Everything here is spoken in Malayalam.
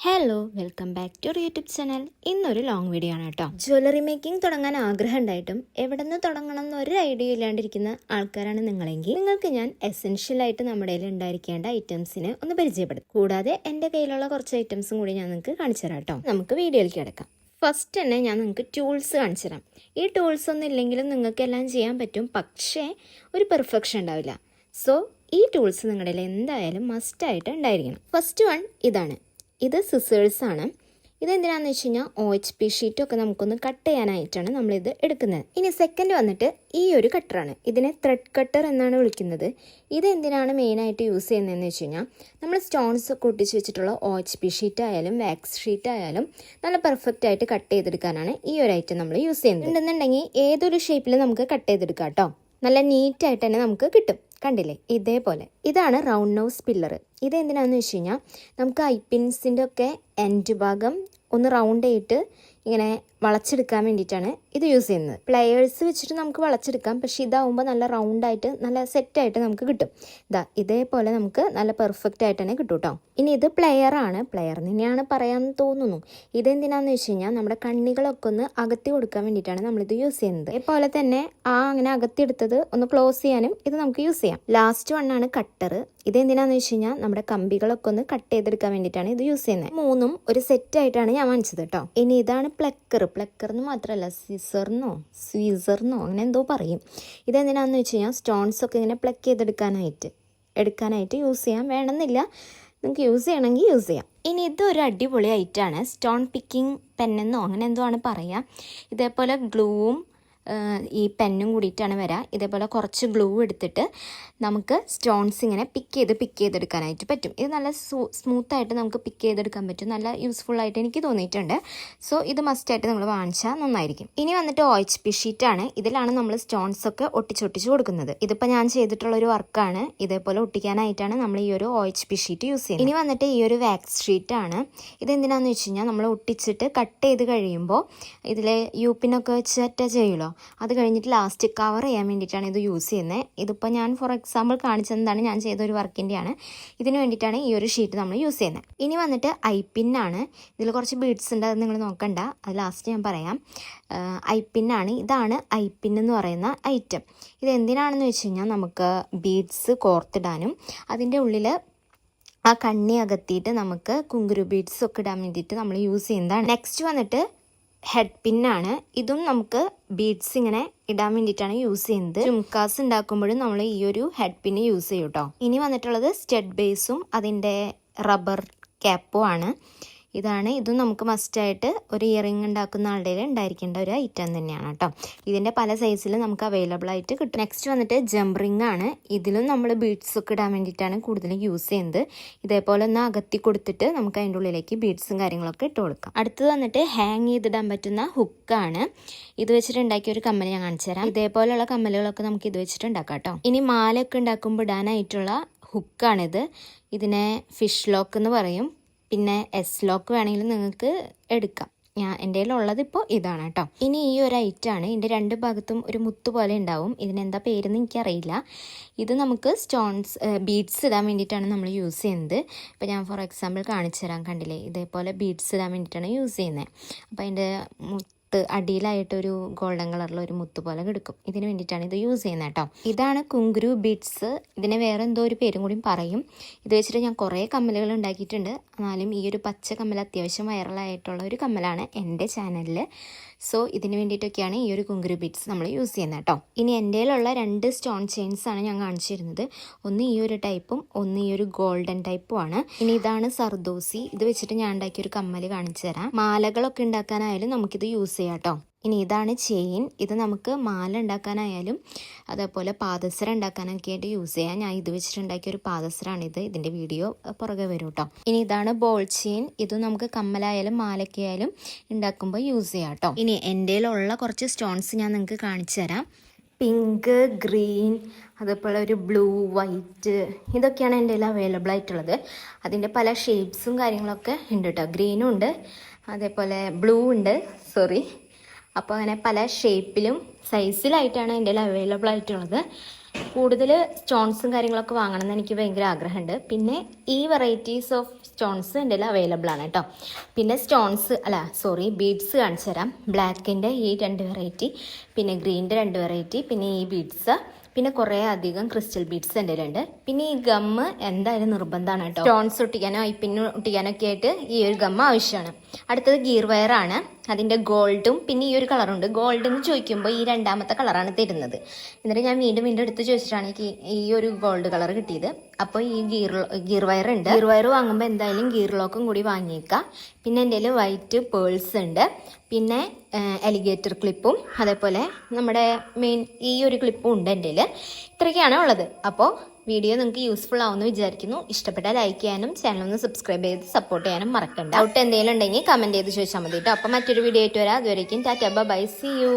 Hello, welcome back to YouTube channel. ഇന്നൊരു ലോങ് വീഡിയോ ആണ് കേട്ടോ. ജ്വല്ലറി മേക്കിംഗ് തുടങ്ങാൻ ആഗ്രഹം ഉണ്ടായിട്ടും എവിടെ നിന്ന് തുടങ്ങണം എന്നൊരു ഐഡിയ ഇല്ലാണ്ടിരിക്കുന്ന ആൾക്കാരാണ് നിങ്ങളെങ്കിൽ നിങ്ങൾക്ക് ഞാൻ എസെൻഷ്യലായിട്ട് നമ്മുടെ കയ്യിൽ ഉണ്ടായിരിക്കേണ്ട ഐറ്റംസിനെ ഒന്ന് പരിചയപ്പെടും. കൂടാതെ എൻ്റെ കയ്യിലുള്ള കുറച്ച് ഐറ്റംസും കൂടി ഞാൻ നിങ്ങൾക്ക് കാണിച്ചു തരാം കേട്ടോ. നമുക്ക് വീഡിയോയിലേക്ക് കിടക്കാം. ഫസ്റ്റ് തന്നെ ഞാൻ നിങ്ങൾക്ക് ടൂൾസ് കാണിച്ചു തരാം. ഈ ടൂൾസ് ഒന്നും ഇല്ലെങ്കിലും നിങ്ങൾക്ക് എല്ലാം ചെയ്യാൻ പറ്റും, പക്ഷേ ഒരു പെർഫെക്ഷൻ ഉണ്ടാവില്ല. സോ ഈ ടൂൾസ് നിങ്ങളുടെ കയ്യിൽ എന്തായാലും മസ്റ്റായിട്ട് ഉണ്ടായിരിക്കണം. ഫസ്റ്റ് വൺ ഇതാണ്. ഇത് സിസേഴ്സ് ആണ്. ഇതെന്തിനാണെന്ന് വെച്ച് കഴിഞ്ഞാൽ OHP ഷീറ്റൊക്കെ നമുക്കൊന്ന് കട്ട് ചെയ്യാനായിട്ടാണ് നമ്മളിത് എടുക്കുന്നത്. ഇനി സെക്കൻഡ് വന്നിട്ട് ഈ ഒരു കട്ടറാണ്. ഇതിനെ ത്രെഡ് കട്ടർ എന്നാണ് വിളിക്കുന്നത്. ഇതെന്തിനാണ് മെയിനായിട്ട് യൂസ് ചെയ്യുന്നതെന്ന് വെച്ച് കഴിഞ്ഞാൽ നമ്മൾ സ്റ്റോൺസ് ഒക്കെ ഒട്ടിച്ച് വെച്ചിട്ടുള്ള OHP ഷീറ്റ് ആയാലും വാക്സ് ഷീറ്റ് ആയാലും നല്ല പെർഫെക്റ്റ് ആയിട്ട് കട്ട് ചെയ്തെടുക്കാനാണ് ഈ ഒരു ഐറ്റം നമ്മൾ യൂസ് ചെയ്യുന്നത്. ഉണ്ടെന്നുണ്ടെങ്കിൽ ഏതൊരു ഷേപ്പിൽ നമുക്ക് കട്ട് ചെയ്തെടുക്കാം കേട്ടോ. നല്ല നീറ്റായിട്ട് തന്നെ നമുക്ക് കിട്ടും. കണ്ടില്ലേ, ഇതേപോലെ. ഇതാണ് റൗണ്ട് നോസ് പില്ലർ. ഇതെന്തിനാണെന്ന് വെച്ച് കഴിഞ്ഞാൽ നമുക്ക് ഐപ്പിൻസിൻ്റെ ഒക്കെ എൻഡ് ഭാഗം ഒന്ന് റൗണ്ട് ചെയ്തിട്ട് ഇങ്ങനെ വളച്ചെടുക്കാൻ വേണ്ടിയിട്ടാണ് ഇത് യൂസ് ചെയ്യുന്നത്. പ്ലെയേഴ്സ് വെച്ചിട്ട് നമുക്ക് വളച്ചെടുക്കാം, പക്ഷേ ഇതാവുമ്പോൾ നല്ല റൗണ്ടായിട്ട് നല്ല സെറ്റായിട്ട് നമുക്ക് കിട്ടും. ഇതേപോലെ നമുക്ക് നല്ല പെർഫെക്റ്റ് ആയിട്ട് തന്നെ കിട്ടും കേട്ടോ. ഇനി ഇത് പ്ലെയറാണ്, പ്ലെയർ തന്നെയാണ് പറയാമെന്ന് തോന്നുന്നു. ഇതെന്തിനാന്ന് വെച്ച് കഴിഞ്ഞാൽ നമ്മുടെ കണ്ണികളൊക്കെ ഒന്ന് അകത്തി കൊടുക്കാൻ വേണ്ടിയിട്ടാണ് നമ്മളിത് യൂസ് ചെയ്യുന്നത്. അതേപോലെ തന്നെ അങ്ങനെ അകത്തിയെടുത്തത് ഒന്ന് ക്ലോസ് ചെയ്യാനും ഇത് നമുക്ക് യൂസ് ചെയ്യാം. Last വണ്ണാണ് cutter. ഇതെന്തിനാന്ന് വെച്ച് കഴിഞ്ഞാൽ നമ്മുടെ കമ്പികളൊക്കെ ഒന്ന് കട്ട് ചെയ്തെടുക്കാൻ വേണ്ടിയിട്ടാണ് ഇത് യൂസ് ചെയ്യുന്നത്. മൂന്നും ഒരു സെറ്റായിട്ടാണ് ഞാൻ വാങ്ങിച്ചത് കേട്ടോ. ഇനി ഇതാണ് പ്ലക്കർ. പ്ലക്കർന്ന് മാത്രമല്ല, സ്വീസറിനോ അങ്ങനെ എന്തോ പറയും. ഇതെന്തിനാന്ന് വെച്ച് കഴിഞ്ഞാൽ സ്റ്റോൺസ് ഒക്കെ ഇങ്ങനെ പ്ലക്ക് എടുക്കാനായിട്ട് യൂസ് ചെയ്യാൻ വേണമെന്നില്ല, നിങ്ങൾക്ക് യൂസ് ചെയ്യണമെങ്കിൽ യൂസ് ചെയ്യാം. ഇനി ഇതൊരു അടിപൊളി ഐറ്റമാണ്. സ്റ്റോൺ പിക്കിംഗ് പെന്നെന്നോ അങ്ങനെ എന്തോ ആണ് പറയുക. ഇതേപോലെ ഗ്ലൂവും ഈ പെന്നും കൂടിയിട്ടാണ് വരിക. ഇതേപോലെ കുറച്ച് ഗ്ലൂ എടുത്തിട്ട് നമുക്ക് സ്റ്റോൺസ് ഇങ്ങനെ പിക്ക് ചെയ്തെടുക്കാനായിട്ട് പറ്റും. ഇത് നല്ല സ്മൂത്തായിട്ട് നമുക്ക് പിക്ക് ചെയ്തെടുക്കാൻ പറ്റും. നല്ല യൂസ്ഫുള്ളായിട്ട് എനിക്ക് തോന്നിയിട്ടുണ്ട്. സോ ഇത് മസ്റ്റായിട്ട് നമ്മൾ വാങ്ങിച്ചാൽ നന്നായിരിക്കും. ഇനി വന്നിട്ട് OHP ഷീറ്റാണ്. ഇതിലാണ് നമ്മൾ സ്റ്റോൺസ് ഒക്കെ ഒട്ടിച്ച് കൊടുക്കുന്നത്. ഇതിപ്പോൾ ഞാൻ ചെയ്തിട്ടുള്ളൊരു വർക്കാണ്. ഇതേപോലെ ഒട്ടിക്കാനായിട്ടാണ് നമ്മൾ ഈ ഒരു OHP ഷീറ്റ് യൂസ് ചെയ്യുന്നത്. ഇനി വന്നിട്ട് ഈ ഒരു വാക്സ് ഷീറ്റാണ്. ഇതെന്തിനാന്ന് വെച്ച് കഴിഞ്ഞാൽ നമ്മൾ ഒട്ടിച്ചിട്ട് കട്ട് ചെയ്ത് കഴിയുമ്പോൾ ഇതിൽ യൂപ്പിനൊക്കെ വെച്ച് അറ്റാച്ച് ചെയ്യുമല്ലോ, അത് കഴിഞ്ഞിട്ട് ലാസ്റ്റ് കവർ ചെയ്യാൻ വേണ്ടിയിട്ടാണ് ഇത് യൂസ് ചെയ്യുന്നത്. ഇതിപ്പോൾ ഞാൻ ഫോർ എക്സാമ്പിൾ കാണിച്ചതാണ്, ഞാൻ ചെയ്ത ഒരു വർക്കിൻ്റെയാണ്. ഇതിന് വേണ്ടിയിട്ടാണ് ഈ ഒരു ഷീറ്റ് നമ്മൾ യൂസ് ചെയ്യുന്നത്. ഇനി വന്നിട്ട് ഐപ്പിന്നാണ്. ഇതിൽ കുറച്ച് ബീഡ്സ് ഉണ്ട്, അത് നിങ്ങൾ നോക്കണ്ട, അത് ലാസ്റ്റ് ഞാൻ പറയാം. ഐപ്പിന്നാണ്. ഇതാണ് ഐപ്പിൻ എന്ന് പറയുന്ന ഐറ്റം. ഇത് എന്തിനാണെന്ന് വെച്ച് കഴിഞ്ഞാൽ നമുക്ക് ബീഡ്സ് കോർത്തിടാനും അതിൻ്റെ ഉള്ളിൽ ആ കണ്ണി അകത്തിയിട്ട് നമുക്ക് കുങ്കുരു ബീഡ്സ് ഒക്കെ ഇടാൻ വേണ്ടിയിട്ട് നമ്മൾ യൂസ് ചെയ്യുന്നതാണ്. നെക്സ്റ്റ് വന്നിട്ട് ഹെഡ് പിന്നാണ്. ഇതും നമുക്ക് ബീഡ്സ് ഇങ്ങനെ ഇടാൻ വേണ്ടിയിട്ടാണ് യൂസ് ചെയ്യുന്നത്. ചുംകാസ് ഉണ്ടാക്കുമ്പോഴും നമ്മൾ ഈ ഒരു ഹെഡ് പിന്ന് യൂസ് ചെയ്യും കേട്ടോ. ഇനി വന്നിട്ടുള്ളത് സ്റ്റഡ് ബേസും അതിൻ്റെ റബ്ബർ ക്യാപ്പും ആണ്. ഇതും നമുക്ക് മസ്റ്റായിട്ട് ഒരു ഇയറിംഗ് ഉണ്ടാക്കുന്ന ആളുടെ ഉണ്ടായിരിക്കേണ്ട ഒരു ഐറ്റം തന്നെയാണ് കേട്ടോ. ഇതിൻ്റെ പല സൈസിൽ നമുക്ക് അവൈലബിൾ ആയിട്ട് കിട്ടും. നെക്സ്റ്റ് വന്നിട്ട് ജംറിംഗ് ആണ്. ഇതിലും നമ്മൾ ബീഡ്സ് ഒക്കെ ഇടാൻ വേണ്ടിയിട്ടാണ് കൂടുതലും യൂസ് ചെയ്യുന്നത്. ഇതേപോലെ ഒന്ന് അകത്തി കൊടുത്തിട്ട് നമുക്ക് അതിൻ്റെ ഉള്ളിലേക്ക് ബീഡ്സും കാര്യങ്ങളൊക്കെ ഇട്ട് കൊടുക്കാം. അടുത്തത് വന്നിട്ട് ഹാങ് ചെയ്തിടാൻ പറ്റുന്ന ഹുക്കാണ്. ഇത് വെച്ചിട്ട് ഉണ്ടാക്കിയ ഒരു കമ്മൽ ഞാൻ കാണിച്ചു തരാം. ഇതേപോലെയുള്ള കമ്മലുകളൊക്കെ നമുക്ക് ഇത് വെച്ചിട്ട് ഉണ്ടാക്കാം കേട്ടോ. ഇനി മാലയൊക്കെ ഉണ്ടാക്കുമ്പോൾ ഇടാനായിട്ടുള്ള ഹുക്കാണിത്. ഇതിനെ ഫിഷ് ലോക്ക് എന്ന് പറയും. പിന്നെ ലോക്ക് വേണമെങ്കിലും നിങ്ങൾക്ക് എടുക്കാം. എൻ്റെ കയ്യിലുള്ളത് ഇപ്പോൾ ഇതാണ് കേട്ടോ. ഇനി ഈ ഒരു ഐറ്റമാണ്. ഇതിൻ്റെ രണ്ട് ഭാഗത്തും ഒരു മുത്ത് പോലെ ഉണ്ടാവും. ഇതിനെന്താ പേരെന്ന് എനിക്കറിയില്ല. ഇത് നമുക്ക് ബീഡ്സ് ഇടാൻ വേണ്ടിയിട്ടാണ് നമ്മൾ യൂസ് ചെയ്യുന്നത്. ഇപ്പോൾ ഞാൻ ഫോർ എക്സാമ്പിൾ കാണിച്ചു തരാം. കണ്ടില്ലേ, ഇതേപോലെ ബീഡ്സ് ഇടാൻ വേണ്ടിയിട്ടാണ് യൂസ് ചെയ്യുന്നത്. അപ്പോൾ അതിൻ്റെ അടിയിലായിട്ടൊരു ഗോൾഡൻ കളറിൽ ഒരു മുത്ത് പോലെ കിടക്കും. ഇതിന് വേണ്ടിയിട്ടാണ് ഇത് യൂസ് ചെയ്യുന്നത് കേട്ടോ. ഇതാണ് കുങ്കുരു ബീഡ്സ്. ഇതിനെ വേറെ എന്തോ ഒരു പേരും കൂടി പറയും. ഇത് വെച്ചിട്ട് ഞാൻ കുറേ കമ്മലുകൾ ഉണ്ടാക്കിയിട്ടുണ്ട്. എന്നാലും ഈ ഒരു പച്ച കമ്മൽ അത്യാവശ്യം വൈറലായിട്ടുള്ള ഒരു കമ്മലാണ് എൻ്റെ ചാനലിൽ. സോ ഇതിന് വേണ്ടിയിട്ടൊക്കെയാണ് ഈ ഒരു കുങ്കുരു ബീഡ്സ് നമ്മൾ യൂസ് ചെയ്യുന്നത് കേട്ടോ. ഇനി എൻ്റെ കയ്യിലുള്ള 2 സ്റ്റോൺ ചെയിൻസ് ആണ് ഞാൻ കാണിച്ചിരുന്നത്. ഒന്ന് ഈ ഒരു ടൈപ്പും ഒന്ന് ഈ ഒരു ഗോൾഡൻ ടൈപ്പും ആണ്. ഇനി ഇതാണ് സർദോസി. ഇത് വെച്ചിട്ട് ഞാൻ ഉണ്ടാക്കിയൊരു കമ്മൽ കാണിച്ചു തരാം. മാലകളൊക്കെ ഉണ്ടാക്കാനായാലും നമുക്കിത് യൂസ് ചെയ്യാം കേട്ടോ. ഇനി ഇതാണ് ചെയിൻ. ഇത് നമുക്ക് മാല ഉണ്ടാക്കാനായാലും അതേപോലെ പാദസരം ഉണ്ടാക്കാനൊക്കെ ആയിട്ട് യൂസ് ചെയ്യാം. ഞാൻ ഇത് വെച്ചിട്ടുണ്ടാക്കിയ ഒരു പാദസരമാണിത്. ഇതിൻ്റെ വീഡിയോ പുറകെ വരും കേട്ടോ. ഇനി ഇതാണ് ബോൾ ചെയിൻ. ഇത് നമുക്ക് കമ്മലായാലും മാലയ്ക്കായാലും ഉണ്ടാക്കുമ്പോൾ യൂസ് ചെയ്യാം കേട്ടോ. ഇനി എൻ്റെ കയ്യിലുള്ള കുറച്ച് സ്റ്റോൺസ് ഞാൻ നിങ്ങൾക്ക് കാണിച്ചു തരാം. പിങ്ക്, ഗ്രീൻ, അതേപോലെ ഒരു ബ്ലൂ, വൈറ്റ്, ഇതൊക്കെയാണ് എൻ്റെ കയ്യിൽ അവൈലബിൾ ആയിട്ടുള്ളത്. അതിൻ്റെ പല ഷേപ്സും കാര്യങ്ങളൊക്കെ ഉണ്ട് കേട്ടോ. ഗ്രീനും ഉണ്ട്, അതേപോലെ ബ്ലൂ ഉണ്ട്, അപ്പോൾ അങ്ങനെ പല ഷേപ്പിലും സൈസിലായിട്ടാണ് എൻ്റെ കയ്യിൽ അവൈലബിൾ ആയിട്ടുള്ളത്. കൂടുതൽ സ്റ്റോൺസും കാര്യങ്ങളൊക്കെ വാങ്ങണം എന്ന് എനിക്ക് ഭയങ്കര ആഗ്രഹമുണ്ട്. പിന്നെ ഈ വെറൈറ്റീസ് ഓഫ് സ്റ്റോൺസ് എൻ്റെ കയ്യിൽ അവൈലബിൾ ആണ് കേട്ടോ. പിന്നെ ബീഡ്സ് കാണിച്ചു തരാം. ബ്ലാക്കിൻ്റെ ഈ 2 വെറൈറ്റി, പിന്നെ ഗ്രീൻ്റെ 2 വെറൈറ്റി, പിന്നെ ഈ ബീഡ്സ്, പിന്നെ കുറേ അധികം ക്രിസ്റ്റൽ ബീഡ്സ് എൻ്റെ കയ്യിലുണ്ട്. പിന്നെ ഈ ഗമ്മ് എന്തായാലും നിർബന്ധമാണ് കേട്ടോ. സ്റ്റോൺസ് ഒട്ടിക്കാനോ ഐപ്പിന് ഒട്ടിക്കാനൊക്കെ ആയിട്ട് ഈ ഒരു ഗമ്മ് ആവശ്യമാണ്. അടുത്തത് ഗിയർ വയറാണ്. അതിൻ്റെ ഗോൾഡും പിന്നെ ഈ ഒരു കളറുണ്ട്. ഗോൾഡ് എന്ന് ചോദിക്കുമ്പോൾ ഈ 2ാമത്തെ കളറാണ് തരുന്നത്. എന്നിട്ട് ഞാൻ വീണ്ടും എടുത്ത് ചോദിച്ചിട്ടാണ് ഈ ഒരു ഗോൾഡ് കളർ കിട്ടിയത്. അപ്പോൾ ഈ ഗിയർ വയർ ഉണ്ട്. ഗിയർ വയർ വാങ്ങുമ്പോൾ എന്തായാലും ഗിയർ ലോക്കും കൂടി വാങ്ങിയേക്കാം. പിന്നെ എൻ്റെ കയ്യിൽ വൈറ്റ് പേൾസ് ഉണ്ട്. പിന്നെ അലിഗേറ്റർ ക്ലിപ്പും അതേപോലെ നമ്മുടെ മെയിൻ ഈ ഒരു ക്ലിപ്പും ഉണ്ട് എൻ്റെ കയ്യിൽ. ഇത്രയൊക്കെയാണ് ഉള്ളത്. അപ്പോൾ വീഡിയോ നിങ്ങൾക്ക് യൂസ്ഫുൾ ആവുമെന്ന് വിചാരിക്കുന്നു. ഇഷ്ടപ്പെട്ടാൽ ലൈക്ക് ചെയ്യാനും ചാനൽ സബ്സ്ക്രൈബ് ചെയ്ത് സപ്പോർട്ട് ചെയ്യാനും മറക്കണ്ട. ഡൗട്ട് എന്തെങ്കിലും ഉണ്ടെങ്കിൽ കമൻറ്റ് ചെയ്ത് ചോദിച്ചാൽ മതി കേട്ടോ. അപ്പോൾ മറ്റൊരു വീഡിയോ ആയിട്ട് വരാം. അതുവരേക്കും ടാറ്റാ ബൈ, സീ യു.